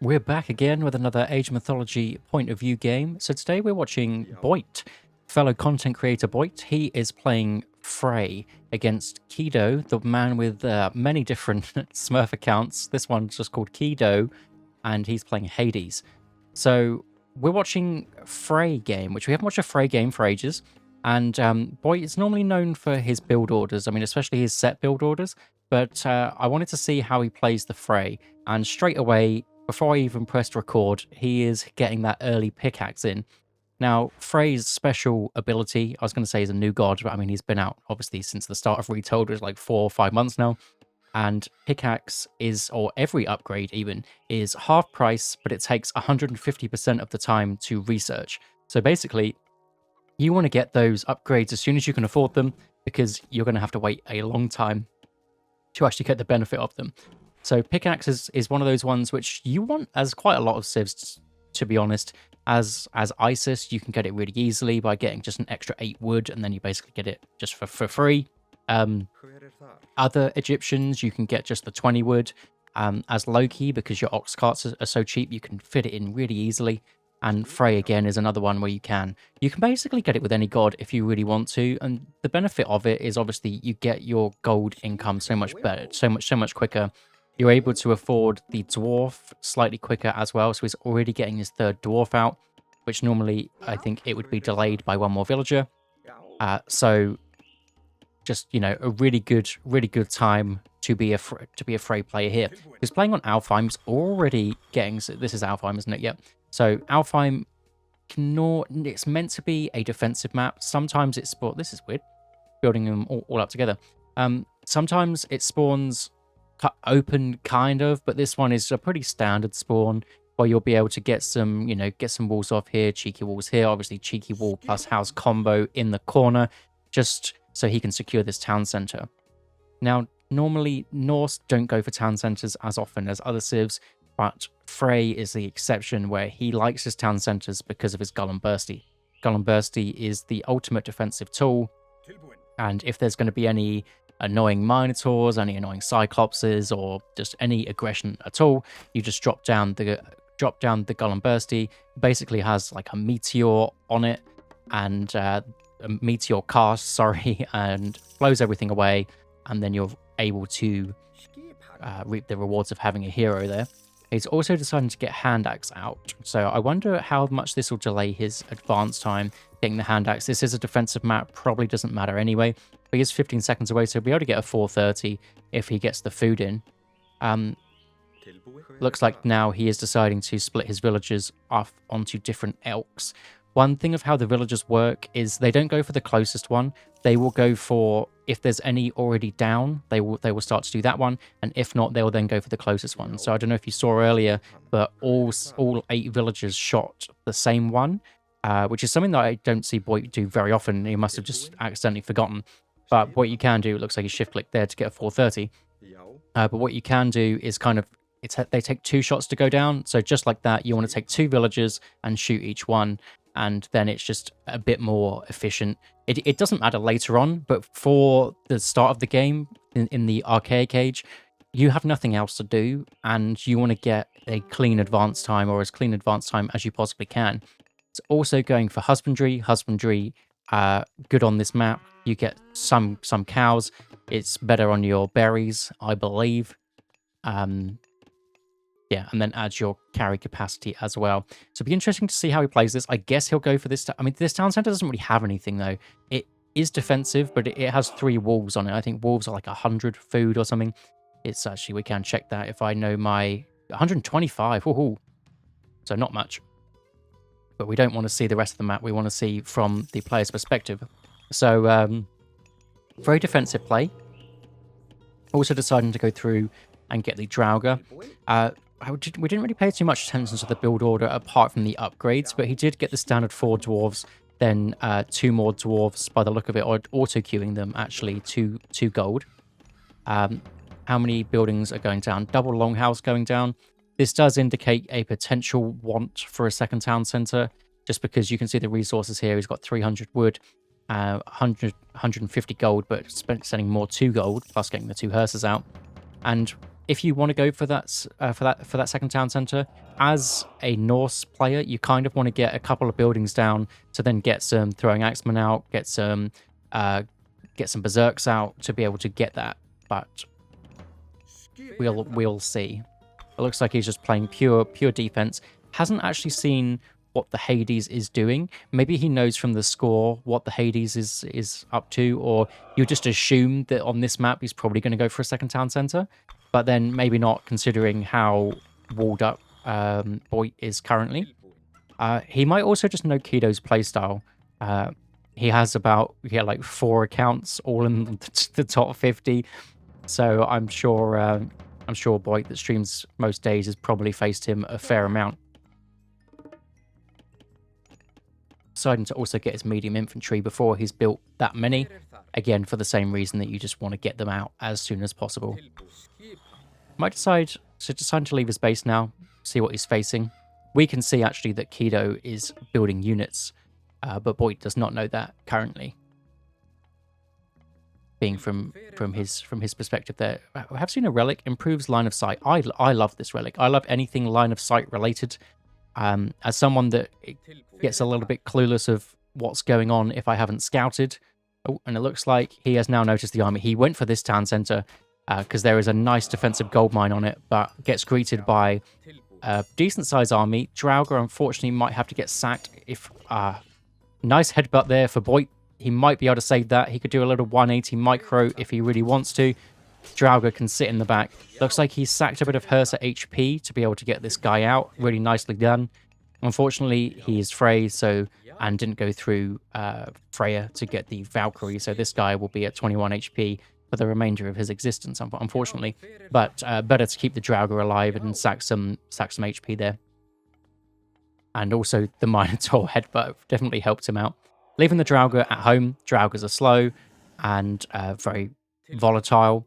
We're back again with another Age of Mythology point of view game. So today we're watching Boit, fellow content creator Boit. He is playing Frey against Kido, the man with many different Smurf accounts. This one's just called Kido, and he's playing Hades. So we're watching Frey game, which we haven't watched a Frey game for ages. And Boit is normally known for his build orders. I mean, especially his set build orders. But I wanted to see how he plays the Frey. And straight away, before I even pressed record, he is getting that early pickaxe in. Now, Frey's special ability, I was going to say he's a new god, but I mean, he's been out, obviously, since the start of Retold, which is like 4 or 5 months now. And pickaxe is, or every upgrade even, is half price, but it takes 150% of the time to research. So basically, you want to get those upgrades as soon as you can afford them, because you're going to have to wait a long time to actually get the benefit of them. So pickaxe is one of those ones which you want as quite a lot of civs, to be honest. As Isis, you can get it really easily by getting just an extra 8 wood, and then you basically get it just for free. Other Egyptians, you can get just the 20 wood. As Loki, because your ox carts are so cheap, you can fit it in really easily. And Frey, again, is another one where you can basically get it with any god if you really want to. And the benefit of it is obviously you get your gold income so much better, so much quicker. You're able to afford the dwarf slightly quicker as well. So he's already getting his 3rd dwarf out, which normally I think it would be delayed by 1 more villager. So just, you know, a really good time to be a Frey player here. He's playing on Alfheim. He's already getting, so this is Alfheim, isn't it? Yep. So Alfheim, it's meant to be a defensive map. Sometimes it spawns, this is weird, building them all up together. Sometimes it spawns open, kind of, but this one is a pretty standard spawn where you'll be able to get some, get some walls off here, cheeky walls here, obviously cheeky wall plus house combo in the corner, just so he can secure this town center. Now, normally Norse don't go for town centers as often as other civs, but Frey is the exception where he likes his town centers because of his Golem Bursty. Golem Bursty is the ultimate defensive tool, and if there's going to be any annoying Minotaurs, any annoying Cyclopses, or just any aggression at all, you just drop down the Golem Bursty. It basically has like a meteor on it, and a meteor cast, sorry, and blows everything away, and then you're able to reap the rewards of having a hero there. He's also decided to get hand axe out, so I wonder how much this will delay his advance time getting the hand axe. This is a defensive map, probably doesn't matter anyway, but he is 15 seconds away, so he'll be able to get a 430 if he gets the food in. Looks like now he is deciding to split his villagers off onto different elks. One thing of how the villagers work is they don't go for the closest one. They will go for, if there's any already down, they will start to do that one, and if not, they will then go for the closest one. So I don't know if you saw earlier, but all 8 villagers shot the same one, which is something that I don't see Boit do very often. He must have just accidentally forgotten. But what you can do, it looks like you shift click there to get a 430. But what you can do is kind of, they take 2 shots to go down. So just like that, you want to take 2 villagers and shoot each one, and then it's just a bit more efficient. It doesn't matter later on, but for the start of the game, in the archaic age, you have nothing else to do, and you want to get a clean advance time, or as clean advance time as you possibly can. It's also going for husbandry. Husbandry, good on this map. You get some cows. It's better on your berries, I believe. Yeah, and then adds your carry capacity as well. So it'll be interesting to see how he plays this. I guess he'll go for this. I mean, this town center doesn't really have anything, though. It is defensive, but it has 3 wolves on it. I think wolves are like 100 food or something. It's actually, we can check that if I know my 125. Woohoo. So not much. But we don't want to see the rest of the map. We want to see from the player's perspective. So, very defensive play. Also deciding to go through and get the Draugr. We didn't really pay too much attention to the build order apart from the upgrades, but he did get the standard 4 dwarves, then 2 more dwarves by the look of it, or auto-queuing them actually to gold. How many buildings are going down? Double longhouse going down. This does indicate a potential want for a second town center, just because you can see the resources here. He's got 300 wood, 150 gold, but sending more 2 gold, plus getting the 2 hearses out. And if you want to go for that second town center, as a Norse player, you kind of want to get a couple of buildings down to then get some throwing axemen out, get some berserks out to be able to get that. But we'll see. It looks like he's just playing pure defense. Hasn't actually seen what the Hades is doing. Maybe he knows from the score what the Hades is up to, or you just assume that on this map he's probably going to go for a second town center, but then maybe not, considering how walled up Boit is currently. He might also just know Kido's playstyle. He has about like 4 accounts, all in the top 50. So I'm sure Boit, that streams most days, has probably faced him a fair amount. Deciding to also get his medium infantry before he's built that many. Again, for the same reason that you just want to get them out as soon as possible. Might decide to leave his base now, see what he's facing. We can see actually that Kido is building units, but Boit does not know that currently. Being from his perspective there. I have seen a relic, improves line of sight. I love this relic. I love anything line of sight related. As someone that gets a little bit clueless of what's going on if I haven't scouted. Oh, and it looks like he has now noticed the army. He went for this town center because there is a nice defensive gold mine on it, but gets greeted by a decent-sized army. Draugr, unfortunately, might have to get sacked. If nice headbutt there for Boit. He might be able to save that. He could do a little 180 micro if he really wants to. Draugr can sit in the back. Looks like he's sacked a bit of Hursa HP to be able to get this guy out. Really nicely done. Unfortunately, he is Frey, and didn't go through Freyr to get the Valkyrie, so this guy will be at 21 HP for the remainder of his existence, unfortunately. But better to keep the Draugr alive and sack some HP there. And also the Minotaur headbutt definitely helped him out. Leaving the Draugr at home. Draugrs are slow and very volatile.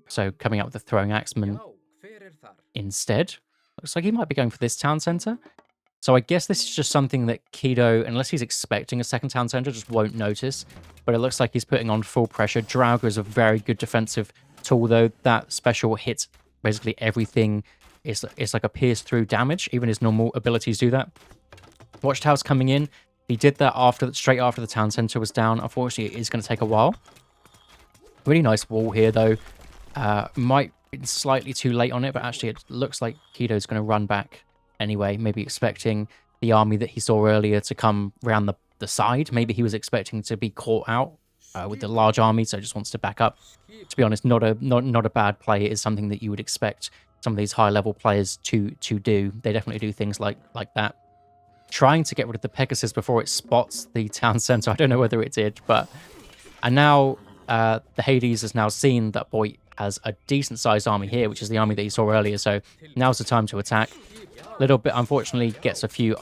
So coming up with the throwing axeman instead. Looks like he might be going for this town center. So I guess this is just something that Kido, unless he's expecting a second town center, just won't notice. But it looks like he's putting on full pressure. Draugr is a very good defensive tool, though. That special hits basically everything. It's like a pierce through damage. Even his normal abilities do that. Watchtower's coming in. He did that straight after the town center was down. Unfortunately, it is going to take a while. Really nice wall here, though. Might be slightly too late on it, but actually it looks like Kido's going to run back anyway. Maybe expecting the army that he saw earlier to come round the side. Maybe he was expecting to be caught out with the large army, so just wants to back up. To be honest, not a bad play. It is something that you would expect some of these high-level players to do. They definitely do things like that. Trying to get rid of the Pegasus before it spots the town center. I don't know whether it did, but... And now the Hades has now seen that Boit has a decent-sized army here, which is the army that he saw earlier, so now's the time to attack. Little bit, unfortunately, gets a few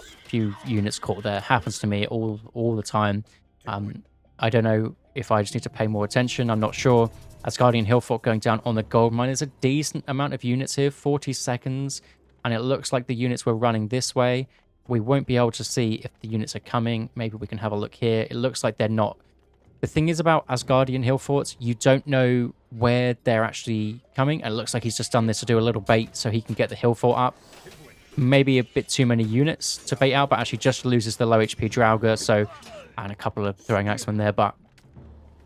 units caught there. Happens to me all the time. I don't know if I just need to pay more attention. I'm not sure. Asgardian Hillfort going down on the gold mine. There's a decent amount of units here, 40 seconds, and it looks like the units were running this way. We won't be able to see if the units are coming. Maybe we can have a look here. It looks like they're not. The thing is about Asgardian Hillforts, you don't know where they're actually coming. And it looks like he's just done this to do a little bait so he can get the Hillfort up. Maybe a bit too many units to bait out, but actually just loses the low HP Draugr, so, and a couple of throwing axemen there, but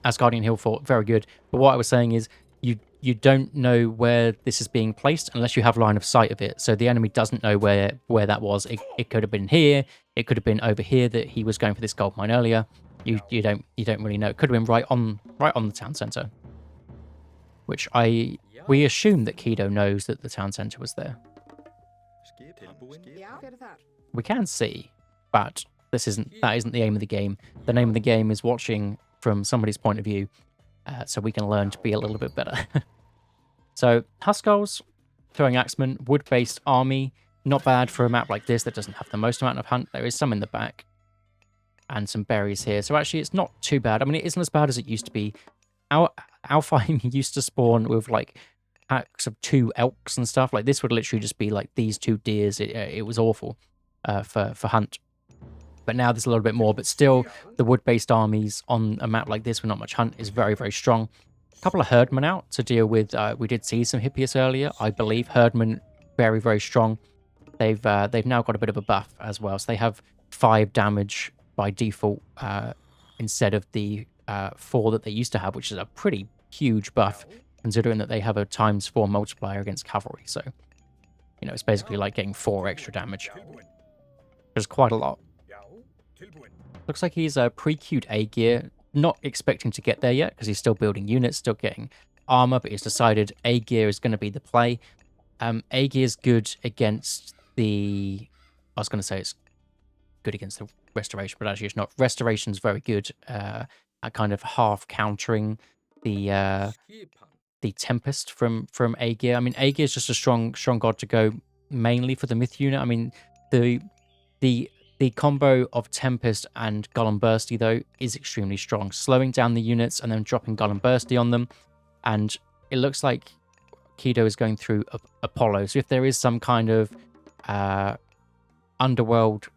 Asgardian Hillfort, very good. But what I was saying is, you don't know where this is being placed unless you have line of sight of it. So the enemy doesn't know where that was. It could have been here. It could have been over here that he was going for this gold mine earlier. You don't really know. It could have been right on the town center, which we assume that Kido knows that the town center was there. We can see, but that isn't the aim of the game. The name of the game is watching from somebody's point of view, so we can learn to be a little bit better. So Huskarls, throwing axemen, wood-based army, not bad for a map like this that doesn't have the most amount of hunt. There is some in the back, and some berries here. So actually, it's not too bad. I mean, it isn't as bad as it used to be. Our Alfheim used to spawn with like packs of 2 elks and stuff. Like this would literally just be like these 2 deers. It was awful for hunt. But now there's a little bit more. But still, the wood-based armies on a map like this with not much hunt is very, very strong. couple of Herdmen out to deal with. We did see some Hippias earlier. I believe Herdmen very, very strong. They've now got a bit of a buff as well. So they have 5 damage by default instead of the 4 that they used to have, which is a pretty huge buff considering that they have a ×4 multiplier against cavalry. So, you know, it's basically like getting 4 extra damage. Which is quite a lot. Looks like he's pre-queued A gear. Not expecting to get there yet because he's still building units, still getting armor, but he's decided A gear is going to be the play. A gear is good against the... I was going to say it's good against the restoration, but actually it's not. Restoration's very good at kind of half countering the Tempest from A gear. I mean, A gear is just a strong god to go mainly for the myth unit. I mean, the combo of Tempest and Golem Bursty, though, is extremely strong. Slowing down the units and then dropping Golem Bursty on them. And it looks like Kido is going through Apollo. So if there is some kind of underworld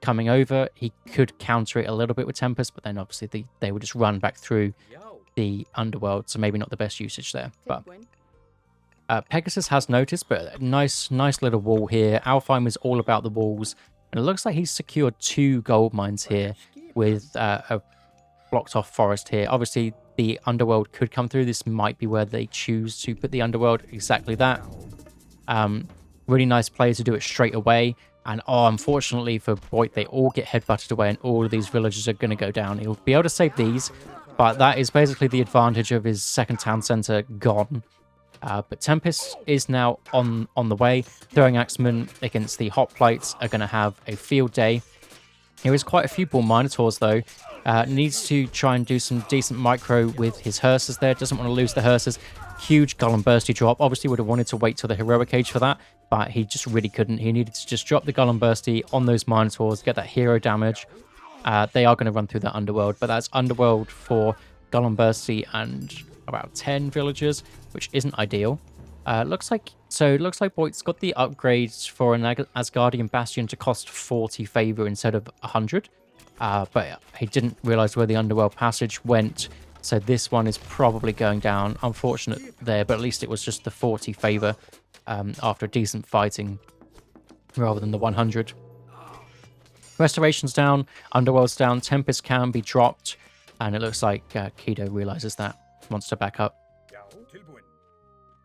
coming over, he could counter it a little bit with Tempest, but then obviously they would just run back through the underworld. So maybe not the best usage there. But Pegasus has noticed, but a nice little wall here. Alfheim is all about the walls. And it looks like he's secured 2 gold mines here with a blocked off forest here. Obviously, the underworld could come through. This might be where they choose to put the underworld. Exactly that. Really nice play to do it straight away. And unfortunately for Boit, they all get headbutted away and all of these villagers are going to go down. He'll be able to save these, but that is basically the advantage of his second town center gone. But Tempest is now on the way. Throwing Axemen against the Hoplites are going to have a field day. There is quite a few Bull Minotaurs, though. Needs to try and do some decent micro with his hearses there. Doesn't want to lose the hearses. Huge Golem Bursty drop. Obviously would have wanted to wait till the Heroic Age for that, but he just really couldn't. He needed to just drop the Golem Bursty on those Minotaurs, get that hero damage. They are going to run through that Underworld, but that's Underworld for Golem Bursty and about 10 villagers, which isn't ideal. Looks like Boit's got the upgrades for an Asgardian Bastion to cost 40 favor instead of 100. But he didn't realize where the Underworld Passage went, so this one is probably going down. Unfortunate there, but at least it was just the 40 favor after decent fighting rather than the 100. Restoration's down, Underworld's down, Tempest can be dropped, and it looks like Kido realizes that. Wants to back up.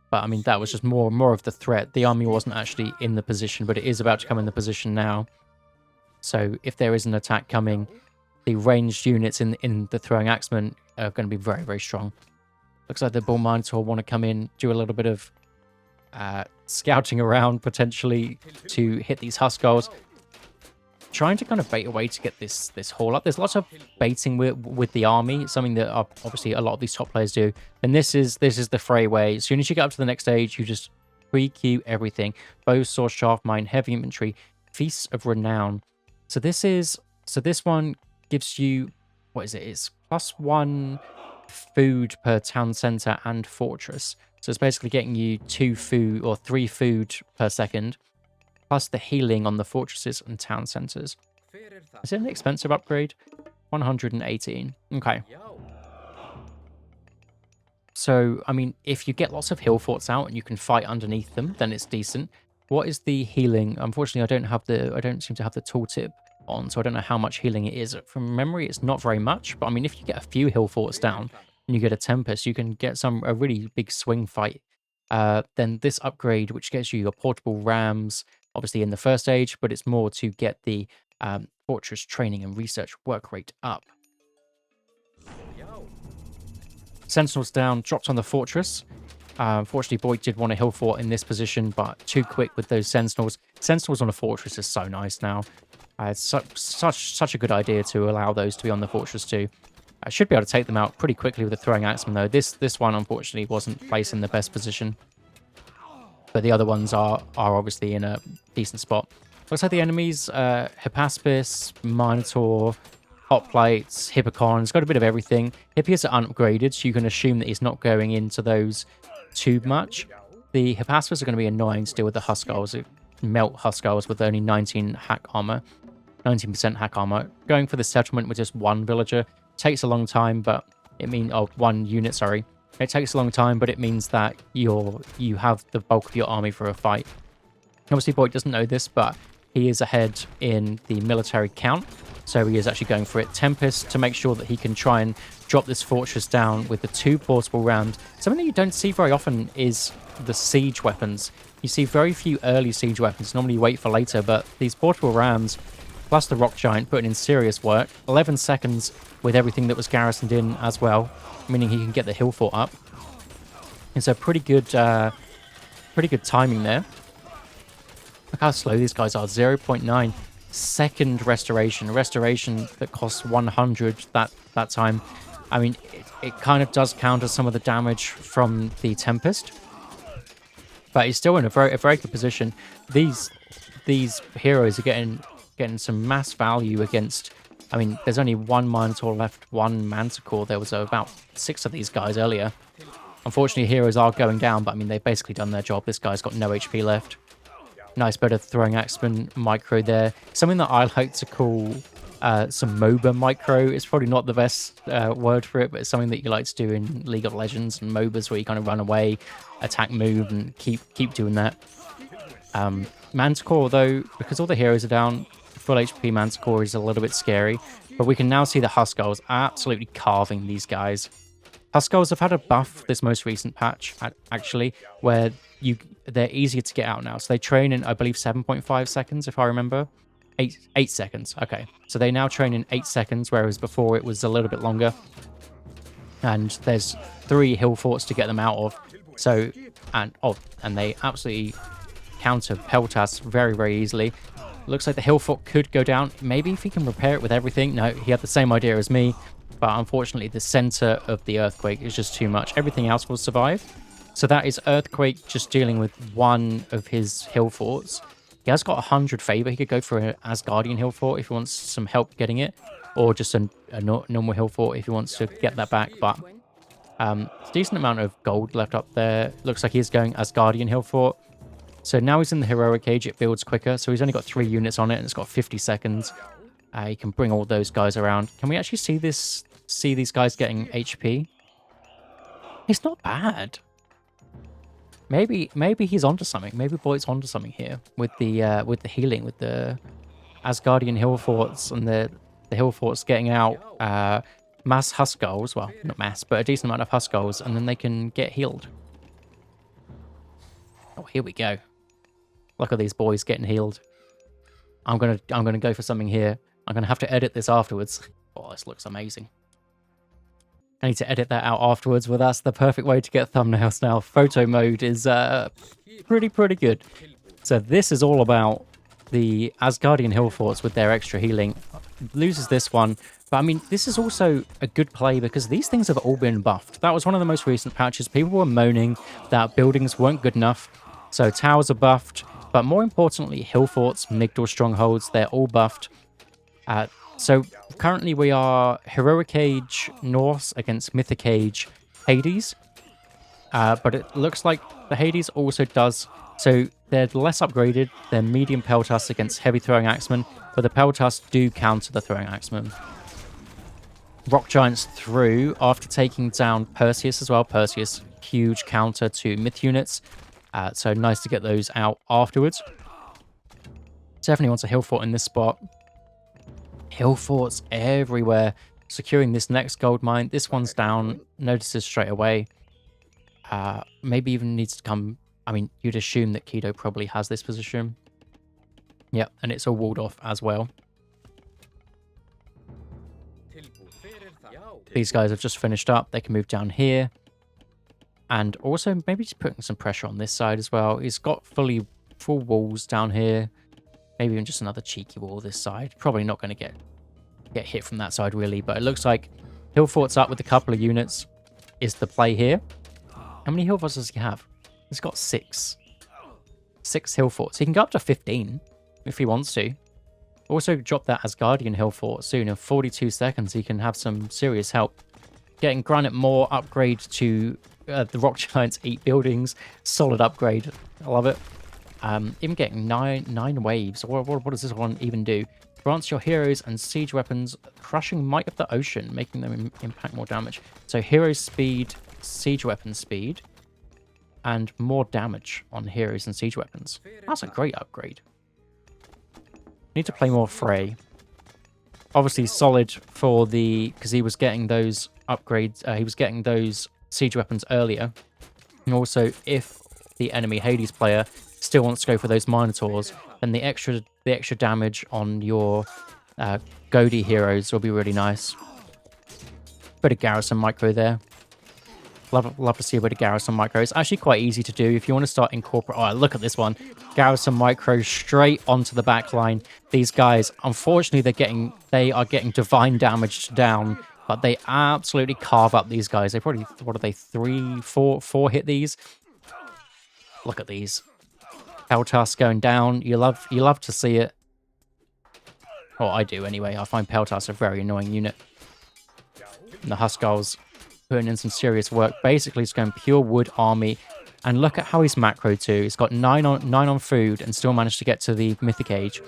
But I mean, that was just more of the threat. The army wasn't actually in the position, but it is about to come in the position now. So if there is an attack coming, the ranged units in the throwing axemen are going to be very, very strong. Looks like the Bull Minotaur want to come in, do a little bit of scouting around potentially to hit these Huskarls. Trying to kind of bait away to get this haul up. There's lots of baiting with the army, something that obviously a lot of these top players do. And this is the Freyr way. As soon as you get up to the next stage, you just pre-queue everything. Bow, sword, shaft, mine, heavy infantry, Feast of Renown. So this one gives you, what is it? It's +1 food per town center and fortress. So it's basically getting you 2 food or 3 food per second. Plus the healing on the fortresses and town centers. Is it an expensive upgrade? 118. Okay. So, I mean, if you get lots of hill forts out and you can fight underneath them, then it's decent. What is the healing? Unfortunately, I don't seem to have the tooltip on, so I don't know how much healing it is. From memory, it's not very much, but I mean, if you get a few hill forts down and you get a Tempest, you can get a really big swing fight. Then this upgrade, which gets you your portable rams, obviously in the first stage, but it's more to get the fortress training and research work rate up. Sentinels down, dropped on the fortress. Unfortunately, Boit did want a hill fort in this position, but too quick with those sentinels. Sentinels on a fortress is so nice now. It's such a good idea to allow those to be on the fortress too. I should be able to take them out pretty quickly with the throwing axeman though. This one unfortunately wasn't placed in the best position. But the other ones are obviously in a decent spot. Looks like the enemies, Hippaspis, Minotaur, Hoplites, Hippocon. It's got a bit of everything. Hippias are unupgraded, so you can assume that he's not going into those too much. The Hippaspis are going to be annoying to deal with the Huskarls. Melt Huskarls with only 19% hack armor. Going for the settlement with just 1 villager takes a long time, but one unit, sorry. It takes a long time, but it means that you have the bulk of your army for a fight. Obviously, Boit doesn't know this, but he is ahead in the military count, so he is actually going for it. Tempest to make sure that he can try and drop this fortress down with the 2 portable rounds. Something that you don't see very often is the siege weapons. You see very few early siege weapons. Normally you wait for later, but these portable rams, plus the rock giant, putting in serious work. 11 seconds with everything that was garrisoned in as well, meaning he can get the hill fort up. It's a pretty good timing there. Look how slow these guys are. 0.9 second restoration. Restoration that costs 100 that time. I mean, it kind of does counter some of the damage from the Tempest. But he's still in a very good position. These heroes are getting some mass value against... I mean, there's only 1 Minotaur left, 1 Manticore. There was about 6 of these guys earlier. Unfortunately, heroes are going down, but I mean, they've basically done their job. This guy's got no HP left. Nice bit of throwing axeman micro there. Something that I like to call some MOBA micro. It's probably not the best word for it, but it's something that you like to do in League of Legends and MOBAs where you kind of run away, attack, move, and keep doing that. Manticore, though, because all the heroes are down, full HP Manticore is a little bit scary. But we can now see the Huskarls absolutely carving these guys. Huskarls have had a buff this most recent patch, actually, where they're easier to get out now. So they train in, I believe, 7.5 seconds, if I remember. 8 seconds. Okay. So they now train in 8 seconds, whereas before it was a little bit longer. And there's 3 hill forts to get them out of. So, and they absolutely counter Peltas very easily. Looks like the hill fort could go down. Maybe if he can repair it with everything. No, he had the same idea as me. But unfortunately, the center of the earthquake is just too much. Everything else will survive. So that is Earthquake just dealing with 1 of his hill forts. He has got 100 favor. He could go for an Asgardian hill fort if he wants some help getting it. Or just a normal hill fort if he wants to get that back. But decent amount of gold left up there. Looks like he's going Asgardian hill fort. So now he's in the heroic age. It builds quicker. So he's only got 3 units on it and it's got 50 seconds. You can bring all those guys around. Can we actually see these guys getting HP? It's not bad. Maybe he's onto something. Maybe Boit's onto something here with the healing, with the Asgardian hill forts and the hill forts getting out mass Huskarls. Well, not mass, but a decent amount of Huskarls, and then they can get healed. Oh, here we go. Look at these boys getting healed. I'm gonna go for something here. I'm gonna have to edit this afterwards. Oh, this looks amazing. I need to edit that out afterwards, but that's the perfect way to get thumbnails now. Photo mode is pretty good. So this is all about the Asgardian hill forts with their extra healing. Loses this one, but I mean, this is also a good play because these things have all been buffed. That was one of the most recent patches. People were moaning that buildings weren't good enough. So towers are buffed, but more importantly, hill forts, Migdal strongholds, they're all buffed. So currently we are Heroic Age Norse against Mythic Age Hades. But it looks like the Hades also does... So they're less upgraded. They're medium Peltas against heavy throwing axemen, but the Peltas do counter the throwing axemen. Rock Giants through after taking down Perseus as well. Perseus, huge counter to myth units. So nice to get those out afterwards. Definitely wants a hill fort in this spot. Hill forts everywhere. Securing this next gold mine. This one's down. Notices straight away. Maybe even needs to come... I mean, you'd assume that Kido probably has this position. Yep, and it's all walled off as well. These guys have just finished up. They can move down here. And also maybe just putting some pressure on this side as well. He's got full walls down here. Maybe even just another cheeky wall this side. Probably not going to get hit from that side really. But it looks like hill forts up with a couple of units is the play here. How many hill forts does he have? He's got 6. 6 hill forts. He can go up to 15 if he wants to. Also drop that Asgardian hill fort soon. In 42 seconds, he can have some serious help. Getting Granite Moor upgrade to the Rock Giants 8 buildings. Solid upgrade. I love it. Even getting 9 waves. What does this one even do? Grants your heroes and siege weapons crushing might of the ocean, making them impact more damage. So hero speed siege weapon speed and more damage on heroes and siege weapons. That's a great upgrade. Need to play more Frey. Obviously solid for the... because he was getting those upgrades, he was getting those siege weapons earlier. And also, if the enemy Hades player still wants to go for those Minotaurs, then the extra damage on your Goaty heroes will be really nice. Bit of garrison micro there. Love to see a bit of garrison micro. It's actually quite easy to do if you want to start incorporating... Oh, look at this one. Garrison micro straight onto the back line. These guys, unfortunately, they are getting divine damage down, but they absolutely carve up these guys. They probably, what are they, 3, 4 hit these? Look at these. Peltas going down. You love to see it. Well, I do anyway. I find Peltas a very annoying unit. And the Huskarls putting in some serious work. Basically, it's going pure wood army. And look at how he's macro too. He's got 9 on food and still managed to get to the Mythic Age.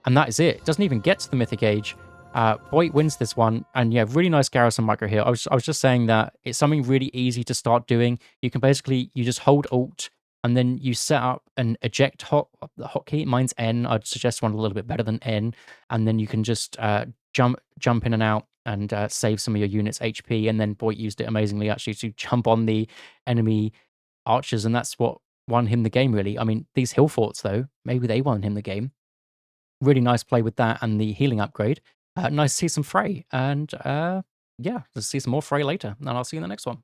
And that is it. Doesn't even get to the Mythic Age. Boit wins this one. And yeah, really nice garrison micro here. I was just saying that it's something really easy to start doing. You can basically, you just hold Alt and then you set up an eject hotkey. Mine's N. I'd suggest one a little bit better than N. And then you can just jump in and out and save some of your units' HP. And then Boit used it amazingly, actually, to jump on the enemy archers. And that's what won him the game, really. I mean, these hill forts, though, maybe they won him the game. Really nice play with that and the healing upgrade. Nice to see some Frey. And yeah, let's see some more Frey later. And I'll see you in the next one.